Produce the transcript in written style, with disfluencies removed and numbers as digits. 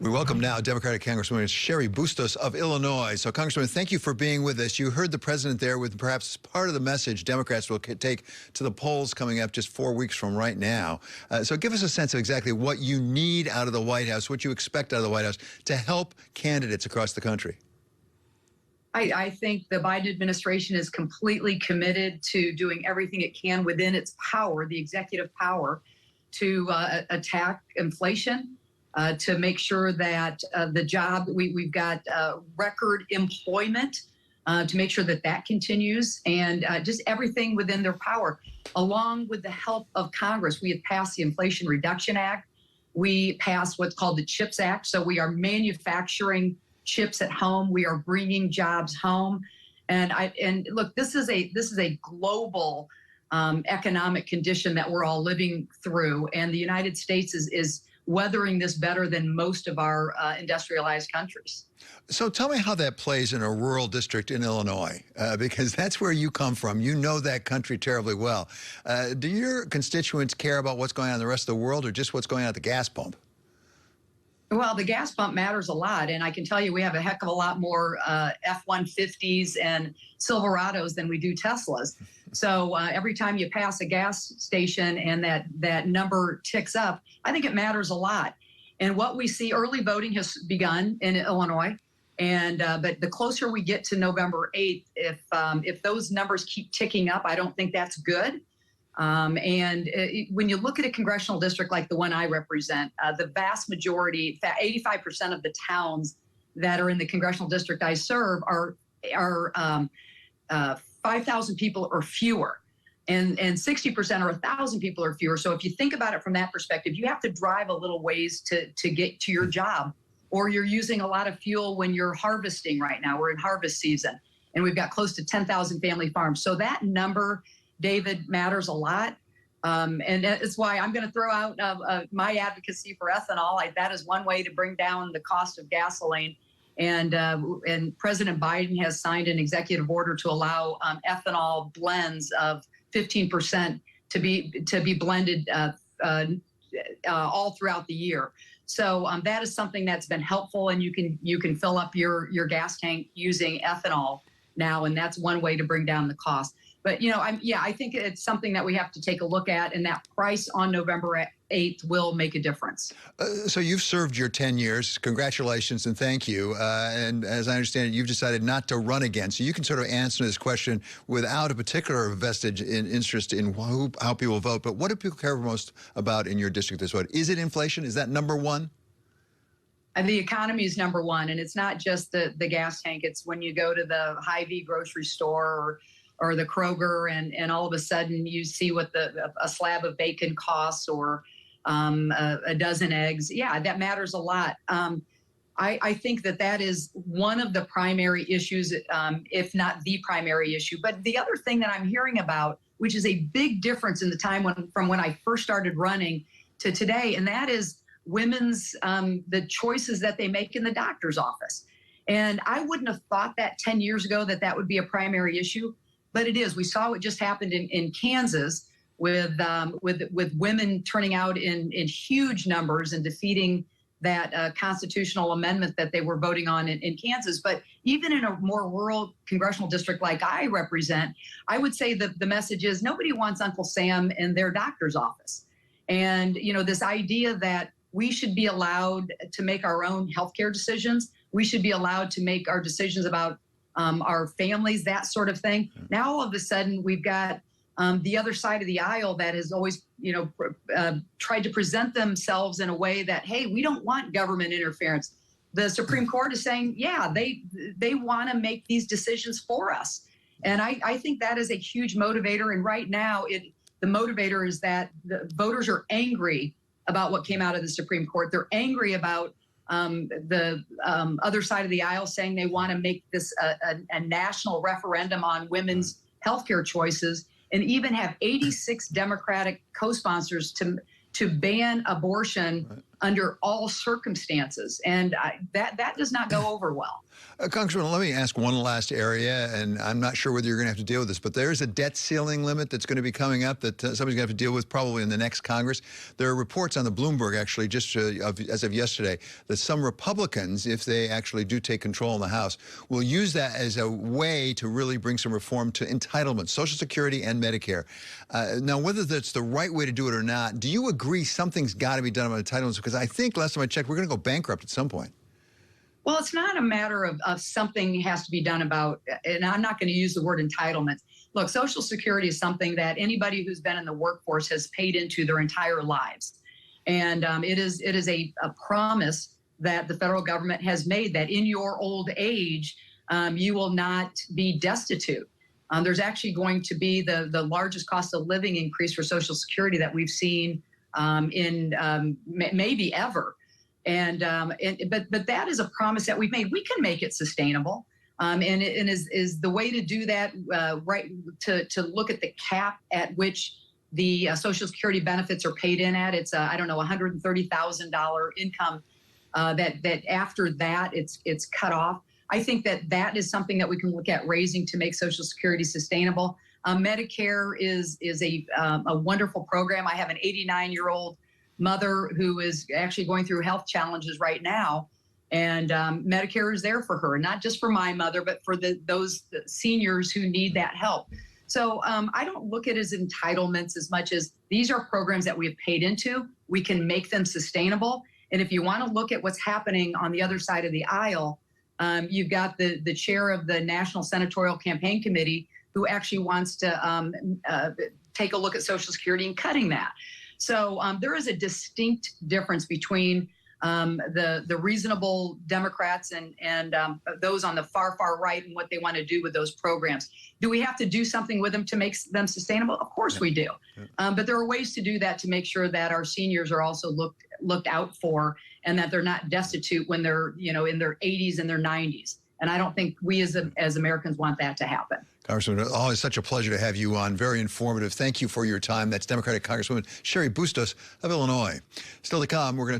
We welcome now Democratic Congresswoman Sherry Bustos of Illinois. So, Congresswoman, thank you for being with us. You heard the president there with perhaps part of the message Democrats will take to the polls coming up just 4 weeks from right now. So give us a sense of exactly what you need out of the White House, what you expect out of the White House to help candidates across the country. I think the Biden administration is completely committed to doing everything it can within its power, the executive power, to attack inflation, to make sure that we've got record employment, to make sure that that continues, and just everything within their power. Along with the help of Congress, we have passed the Inflation Reduction Act. We passed what's called the CHIPS Act. So we are manufacturing chips at home. We are bringing jobs home. And look, this is a global economic condition that we're all living through. And the United States is weathering this better than most of our industrialized countries. So tell me how that plays in a rural district in Illinois, because that's where you come from. You know that country terribly well. Do your constituents care about what's going on in the rest of the world or just what's going on at the gas pump? Well, the gas pump matters a lot, and I can tell you we have a heck of a lot more F-150s and Silverados than we do Teslas. So every time you pass a gas station and that number ticks up, I think it matters a lot. And what we see, early voting has begun in Illinois, and but the closer we get to November 8th, if those numbers keep ticking up, I don't think that's good. When you look at a congressional district like the one I represent, the vast majority, 85% of the towns that are in the congressional district I serve are 5,000 people or fewer, and 60% or 1,000 people or fewer. So if you think about it from that perspective, you have to drive a little ways to get to your job, or you're using a lot of fuel when you're harvesting right now. We're in harvest season, and we've got close to 10,000 family farms. So that number, David, matters a lot. And that's why I'm going to throw out my advocacy for ethanol. That is one way to bring down the cost of gasoline. And President Biden has signed an executive order to allow ethanol blends of 15% to be blended all throughout the year. So that is something that's been helpful, and you can fill up your gas tank using ethanol now, and that's one way to bring down the cost. But, I think it's something that we have to take a look at, and that price on November 8th will make a difference. So you've served your 10 years. Congratulations and thank you. And as I understand it, you've decided not to run again. So you can sort of answer this question without a particular vestige in interest in how people vote. But what do people care most about in your district this vote? Is it inflation? Is that number one? And the economy is number one. And it's not just the gas tank. It's when you go to the Hy-Vee grocery store or the Kroger, and all of a sudden you see what a slab of bacon costs, or a dozen eggs. Yeah, that matters a lot. I think that is one of the primary issues, if not the primary issue. But the other thing that I'm hearing about, which is a big difference in the time from when I first started running to today, and that is women's, the choices that they make in the doctor's office. And I wouldn't have thought that 10 years ago that would be a primary issue. But it is. We saw what just happened in Kansas with women turning out in huge numbers and defeating that constitutional amendment that they were voting on in Kansas. But even in a more rural congressional district like I represent, I would say that the message is nobody wants Uncle Sam in their doctor's office. And, this idea that we should be allowed to make our own healthcare decisions, we should be allowed to make our decisions about our families, that sort of thing. Now, all of a sudden, we've got the other side of the aisle that has always, tried to present themselves in a way that, hey, we don't want government interference. The Supreme Court is saying, yeah, they want to make these decisions for us. And I think that is a huge motivator. And right now, the motivator is that the voters are angry about what came out of the Supreme Court. They're angry about the other side of the aisle saying they want to make this a national referendum on women's healthcare choices, and even have 86 Democratic co-sponsors to ban abortion under all circumstances. And that does not go over well. Congressman, let me ask one last area, and I'm not sure whether you're going to have to deal with this, but there's a debt ceiling limit that's going to be coming up that somebody's going to have to deal with probably in the next Congress. There are reports on the Bloomberg, actually, just as of yesterday, that some Republicans, if they actually do take control in the House, will use that as a way to really bring some reform to entitlements, Social Security and Medicare. Now, whether that's the right way to do it or not, do you agree something's got to be done about entitlements? Because I think last time I checked, we're going to go bankrupt at some point. Well, it's not a matter of something has to be done about, and I'm not going to use the word entitlement. Look, Social Security is something that anybody who's been in the workforce has paid into their entire lives. And it is a promise that the federal government has made that in your old age, you will not be destitute. There's actually going to be the largest cost of living increase for Social Security that we've seen in maybe ever. But that is a promise that we've made. We can make it sustainable, and is the way to do that right to look at the cap at which the Social Security benefits are paid in at. It's I don't know, $130,000 income that after that it's cut off. I think that is something that we can look at raising to make Social Security sustainable. Medicare is a wonderful program. I have an 89-year-old mother who is actually going through health challenges right now, and Medicare is there for her, not just for my mother, but for those seniors who need that help. So I don't look at it as entitlements as much as these are programs that we have paid into. We can make them sustainable. And if you want to look at what's happening on the other side of the aisle, you've got the chair of the National Senatorial Campaign Committee who actually wants to take a look at Social Security and cutting that. So there is a distinct difference between the reasonable Democrats and those on the far right and what they want to do with those programs. Do we have to do something with them to make them sustainable? Of course we do. But there are ways to do that to make sure that our seniors are also looked out for and that they're not destitute when they're in their 80s and their 90s. And I don't think we as Americans want that to happen. Congresswoman, always such a pleasure to have you on. Very informative. Thank you for your time. That's Democratic Congresswoman Cheri Bustos of Illinois. Still to come, we're going to talk